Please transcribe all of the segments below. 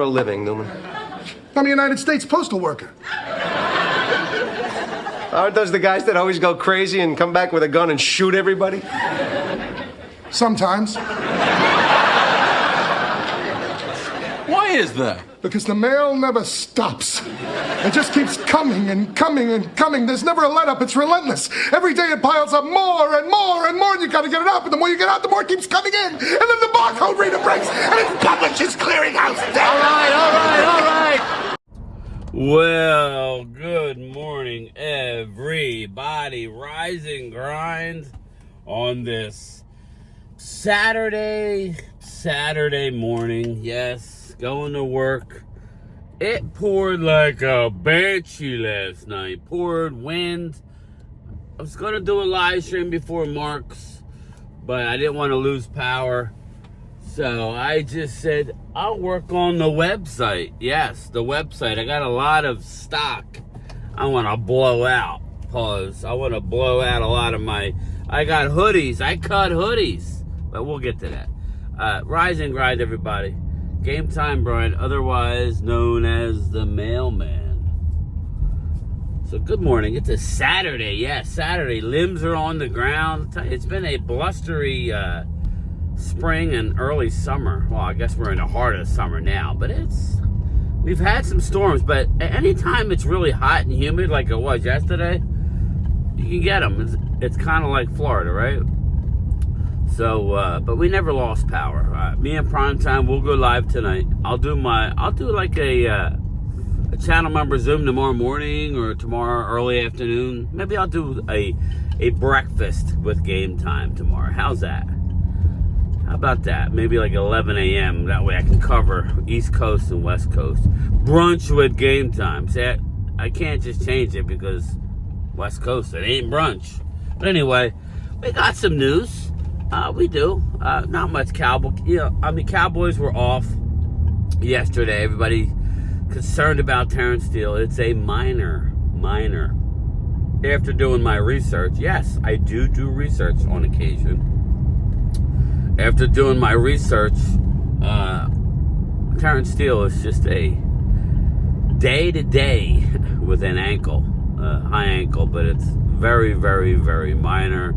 for a living, Newman? I'm a United States postal worker. Aren't those the guys that always go crazy and come back with a gun and shoot everybody? Sometimes. Why is that? Because the mail never stops. It just keeps coming and coming and coming. There's never a let-up. It's relentless. Every day it piles up more and more and more, and you gotta get it out. And the more you get out, the more it keeps coming in. And then the barcode reader breaks, and it's Publishers Clearinghouse Day. All right. Well, good morning, everybody. Rise and grind on this Saturday morning. Yes, going to work. It poured like a banshee last night. Poured wind. I was going to do a live stream before Mark's, but I didn't want to lose power. So I just said, I'll work on the website. Yes, the website. I got a lot of stock I want to blow out. Pause. I want to blow out a lot of I got hoodies. I cut hoodies. But we'll get to that. Rise and grind, everybody. Game time, Brian, otherwise known as the mailman. So good morning. It's a Saturday. Yeah, Saturday. Limbs are on the ground. It's been a blustery spring and early summer. Well, I guess we're in the heart of the summer now, but we've had some storms, but anytime it's really hot and humid like it was yesterday, you can get them. It's kind of like Florida, right? So, but we never lost power. Me and Primetime, we'll go live tonight. I'll do like a channel member Zoom tomorrow morning or tomorrow early afternoon. Maybe I'll do a breakfast with Game Time tomorrow. How's that? How about that? Maybe like 11 a.m. That way I can cover East Coast and West Coast. Brunch with Game Time. See, I can't just change it because West Coast, it ain't brunch. But anyway, we got some news. We do. Not much Cowboys. Cowboys were off yesterday. Everybody concerned about Terrence Steele. It's a minor. After doing my research, yes, I do research on occasion. After doing my research, Terrence Steele is just a day-to-day with an ankle, high ankle, but it's very, very, very minor.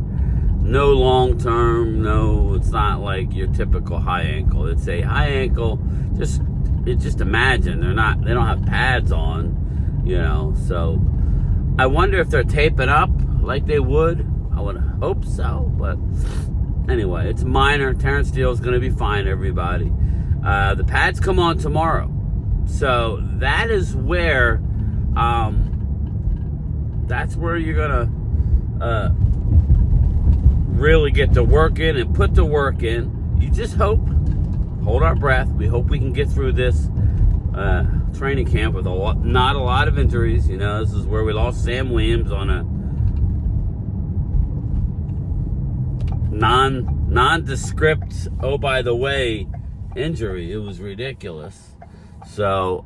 No long term, no, it's not like your typical high ankle. It's a high ankle, just imagine, they don't have pads on, so I wonder if they're taping up like they would. I would hope so, but anyway, it's minor. Terrence Steele is going to be fine, everybody. The pads come on tomorrow, so that is where, you're going to, really get the work in and put the work in. You just hold our breath. We hope we can get through this training camp with not a lot of injuries. This is where we lost Sam Williams on a nondescript, oh, by the way, injury. It was ridiculous. So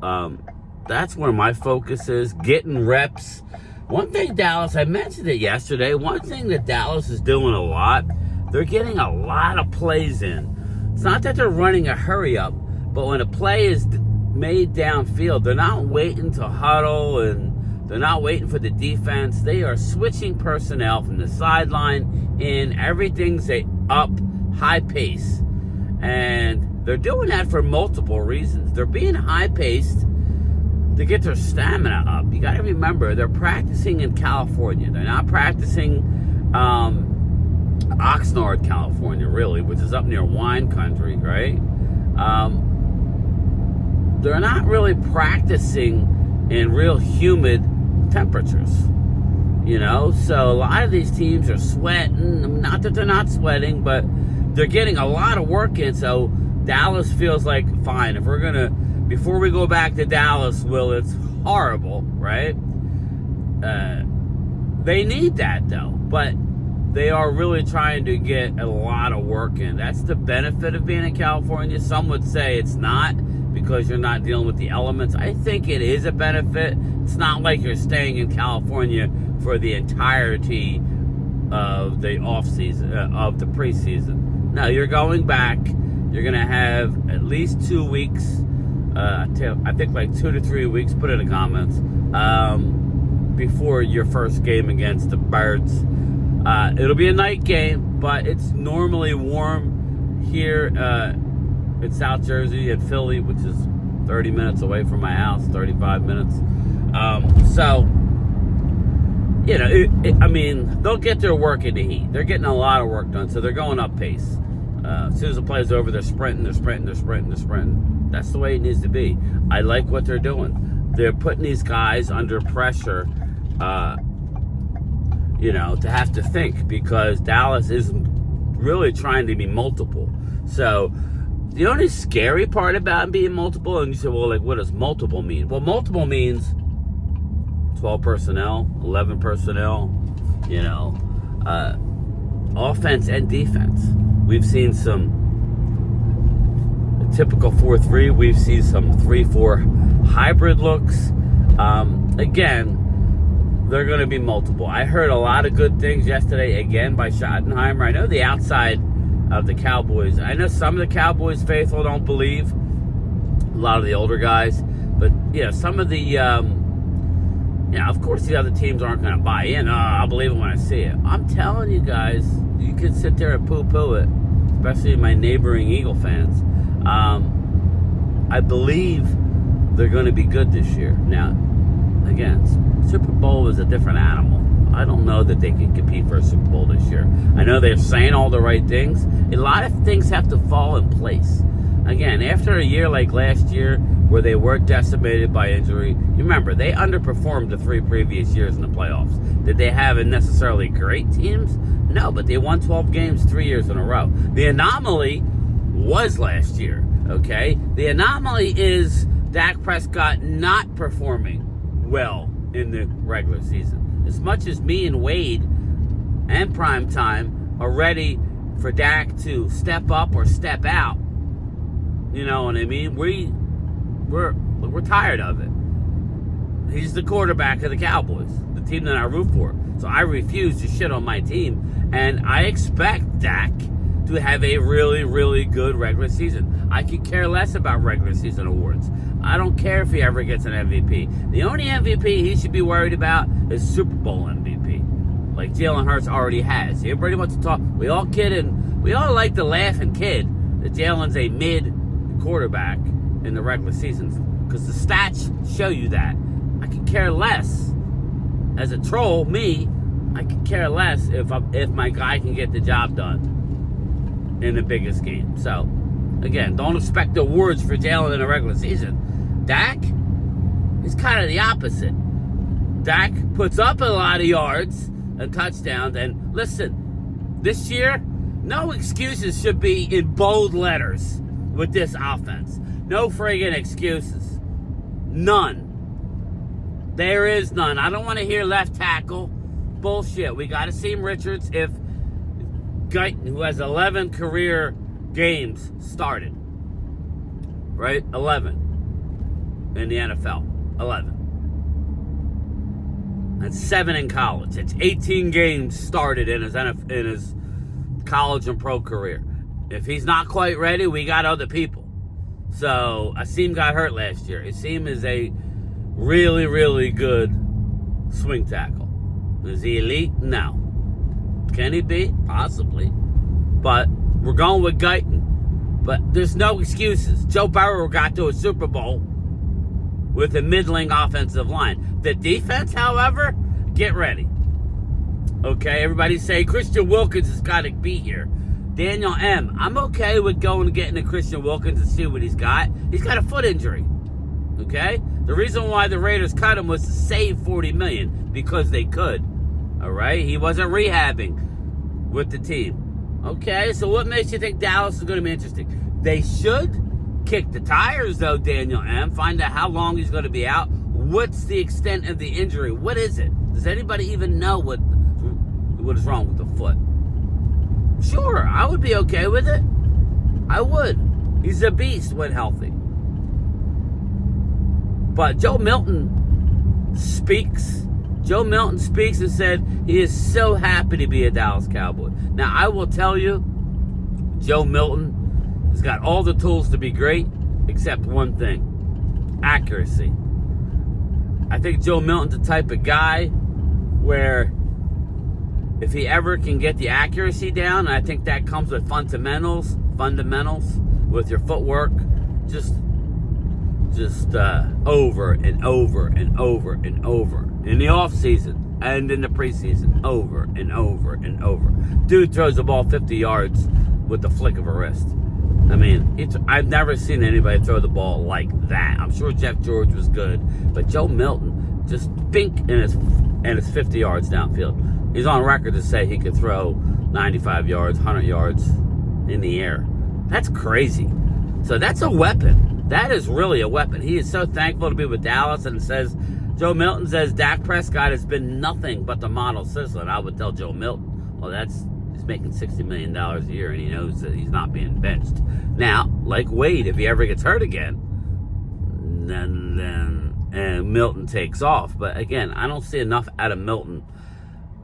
that's where my focus is, getting reps. One thing, Dallas, I mentioned it yesterday, one thing that Dallas is doing a lot, they're getting a lot of plays in. It's not that they're running a hurry-up, but when a play is made downfield, they're not waiting to huddle and they're not waiting for the defense. They are switching personnel from the sideline in. Everything's up, high pace. And they're doing that for multiple reasons. They're being high-paced to get their stamina up. You got to remember, they're practicing in California. They're not practicing Oxnard, California, really, which is up near wine country, right? They're not really practicing in real humid temperatures, So a lot of these teams are sweating. Not that they're not sweating, but they're getting a lot of work in. So Dallas feels like, fine, if we're going to, before we go back to Dallas, it's horrible, right? They need that, though. But they are really trying to get a lot of work in. That's the benefit of being in California. Some would say it's not because you're not dealing with the elements. I think it is a benefit. It's not like you're staying in California for the entirety of the off-season, of the preseason. No, you're going back. You're going to have at least 2 weeks I think like 2 to 3 weeks. Put it in the comments. Before your first game against the Birds. It'll be a night game, but it's normally warm here in South Jersey and Philly, which is 30 minutes away from my house, 35 minutes. So, you know, I mean, they'll get their work in the heat. They're getting a lot of work done, so they're going up pace. As soon as the play's over, they're sprinting. That's the way it needs to be. I like what they're doing. They're putting these guys under pressure, you know, to have to think, because Dallas is really trying to be multiple. So the only scary part about being multiple, and you say, well, like, what does multiple mean? Well, multiple means 12 personnel, 11 personnel, you know, offense and defense. We've seen some typical 4-3. We've seen some 3-4 hybrid looks. Again, they're going to be multiple. I heard a lot of good things yesterday, again, by Schottenheimer. I know the outside of the Cowboys. I know some of the Cowboys faithful don't believe, a lot of the older guys. But, you know, some of the, you know, of course the other teams aren't going to buy in. I'll believe it when I see it. I'm telling you guys, you can sit there and poo-poo it, especially my neighboring Eagle fans. I believe they're going to be good this year. Now, again, Super Bowl is a different animal. I don't know that they can compete for a Super Bowl this year. I know they're saying all the right things. A lot of things have to fall in place. Again, after a year like last year, where they were decimated by injury, you remember, they underperformed the 3 previous years in the playoffs. Did they have necessarily great teams? No, but they won 12 games 3 years in a row. The anomaly was last year, okay? The anomaly is Dak Prescott not performing well in the regular season. As much as me and Wade and Primetime are ready for Dak to step up or step out, you know what I mean? We're tired of it. He's the quarterback of the Cowboys, the team that I root for. So I refuse to shit on my team, and I expect Dak to have a really, really good regular season. I could care less about regular season awards. I don't care if he ever gets an MVP. The only MVP he should be worried about is Super Bowl MVP, like Jalen Hurts already has. Everybody wants to talk. We all kid and we all like to laugh and kid that Jalen's a mid quarterback in the regular season, because the stats show you that. I could care less. As a troll, I could care less if my guy can get the job done in the biggest game. So, again, don't expect awards for Jalen in the regular season. Dak is kind of the opposite. Dak puts up a lot of yards and touchdowns. And listen, this year, no excuses should be in bold letters with this offense. No friggin' excuses. None. There is none. I don't want to hear left tackle. Bullshit. We got to see Richards if Guyton, who has 11 career games started. Right? 11. In the NFL. 11. And 7 in college. It's 18 games started in his college and pro career. If he's not quite ready, we got other people. So, Asim got hurt last year. Asim is a really, really good swing tackle. Is he elite? No. Can he be? Possibly. But we're going with Guyton. But there's no excuses. Joe Burrow got to a Super Bowl with a middling offensive line. The defense, however, get ready. Okay, everybody say Christian Wilkins has got to be here. Daniel M. I'm okay with going and getting to Christian Wilkins and see what he's got. He's got a foot injury. Okay? The reason why the Raiders cut him was to save $40 million, because they could. All right? He wasn't rehabbing with the team. Okay, so what makes you think Dallas is going to be interesting? They should kick the tires, though, Daniel M. Find out how long he's going to be out. What's the extent of the injury? What is it? Does anybody even know what is wrong with the foot? Sure, I would be okay with it. I would. He's a beast when healthy. But Joe Milton speaks. Joe Milton speaks and said he is so happy to be a Dallas Cowboy. Now, I will tell you, Joe Milton has got all the tools to be great, except one thing. accuracy. I think Joe Milton's the type of guy where if he ever can get the accuracy down, and I think that comes with fundamentals with your footwork, just over and over and over and over in the off season and in the preseason, over and over and over. Dude throws the ball 50 yards with the flick of a wrist. I mean, I've never seen anybody throw the ball like that. I'm sure Jeff George was good, but Joe Milton just bink and it's 50 yards downfield. He's on record to say he could throw 95 yards, 100 yards in the air. That's crazy. So that's a weapon. That is really a weapon. He is so thankful to be with Dallas, and Joe Milton says Dak Prescott has been nothing but the model citizen. I would tell Joe Milton, well, he's making $60 million a year, and he knows that he's not being benched. Now, like Wade, if he ever gets hurt again, then Milton takes off. But again, I don't see enough out of Milton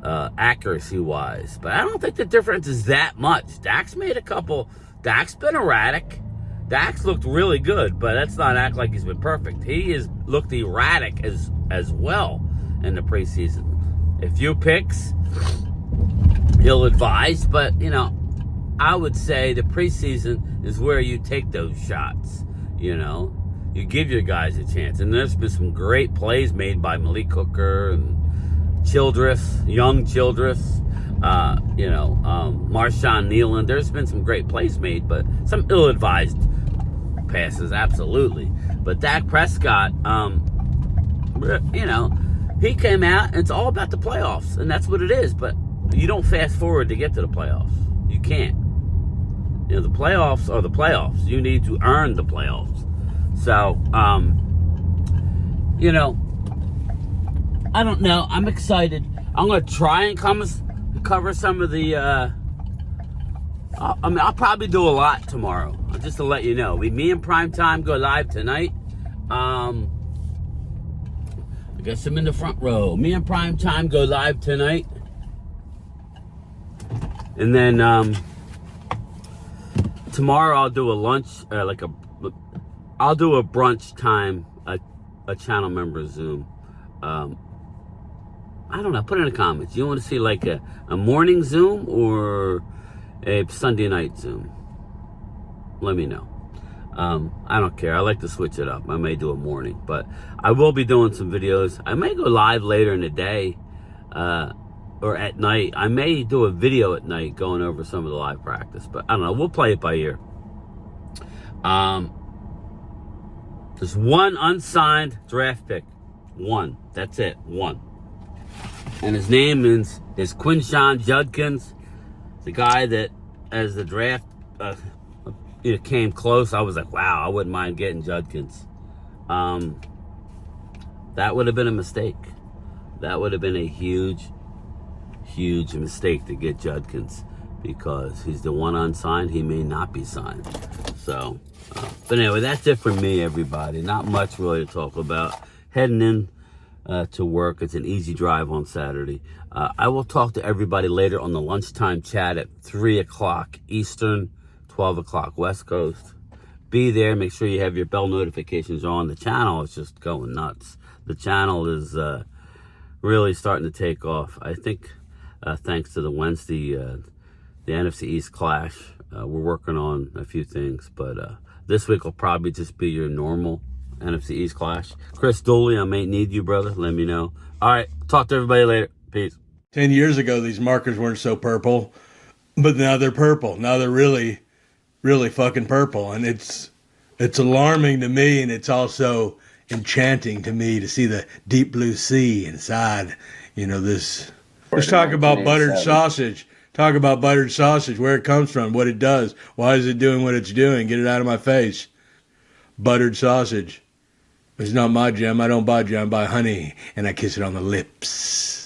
accuracy-wise. But I don't think the difference is that much. Dak's been erratic. Dak's looked really good, but let's not act like he's been perfect. He has looked erratic as well in the preseason. A few picks, he'll advise, but, I would say the preseason is where you take those shots, You give your guys a chance. And there's been some great plays made by Malik Hooker and Childress, young Childress, Marshawn Nealon. There's been some great plays made, but some ill-advised passes, absolutely. But Dak Prescott, he came out, and it's all about the playoffs, and that's what it is. But you don't fast forward to get to the playoffs. You can't. The playoffs are the playoffs. You need to earn the playoffs. So, I don't know. I'm excited. I'm going to try and cover some of the, I'll probably do a lot tomorrow, just to let you know. Me and Primetime go live tonight. I guess I'm in the front row. Me and Primetime go live tonight. And then, tomorrow I'll do a lunch, I'll do a brunch time, a channel member Zoom. I don't know, put in the comments. You want to see like a morning Zoom or a Sunday night Zoom? Let me know. I don't care. I like to switch it up. I may do a morning, but I will be doing some videos. I may go live later in the day, or at night. I may do a video at night going over some of the live practice, but I don't know. We'll play it by ear. There's one unsigned draft pick. One. That's it. One. And his name is Quinshawn Judkins. The guy that, as the draft came close, I was like, wow, I wouldn't mind getting Judkins. That would have been a mistake. That would have been a huge mistake to get Judkins, because he's the one unsigned. He may not be signed. So, but anyway, that's it for me, everybody. Not much really to talk about. Heading in to work. It's an easy drive on Saturday. I will talk to everybody later on the lunchtime chat at 3 o'clock Eastern, 12 o'clock West Coast. Be there. Make sure you have your bell notifications on. The channel is just going nuts. The channel is really starting to take off. I think thanks to the Wednesday, the NFC East clash, we're working on a few things. But this week will probably just be your normal NFC East clash. Chris Dooley, I may need you, brother. Let me know. All right. Talk to everybody later. Peace. 10 years ago, these markers weren't so purple, but now they're purple. Now they're really, really fucking purple. And it's alarming to me, and it's also enchanting to me to see the deep blue sea inside, this. Let's talk about buttered sausage. Talk about buttered sausage, where it comes from, what it does. Why is it doing what it's doing? Get it out of my face. Buttered sausage. It's not my jam. I don't buy jam. I buy honey, and I kiss it on the lips.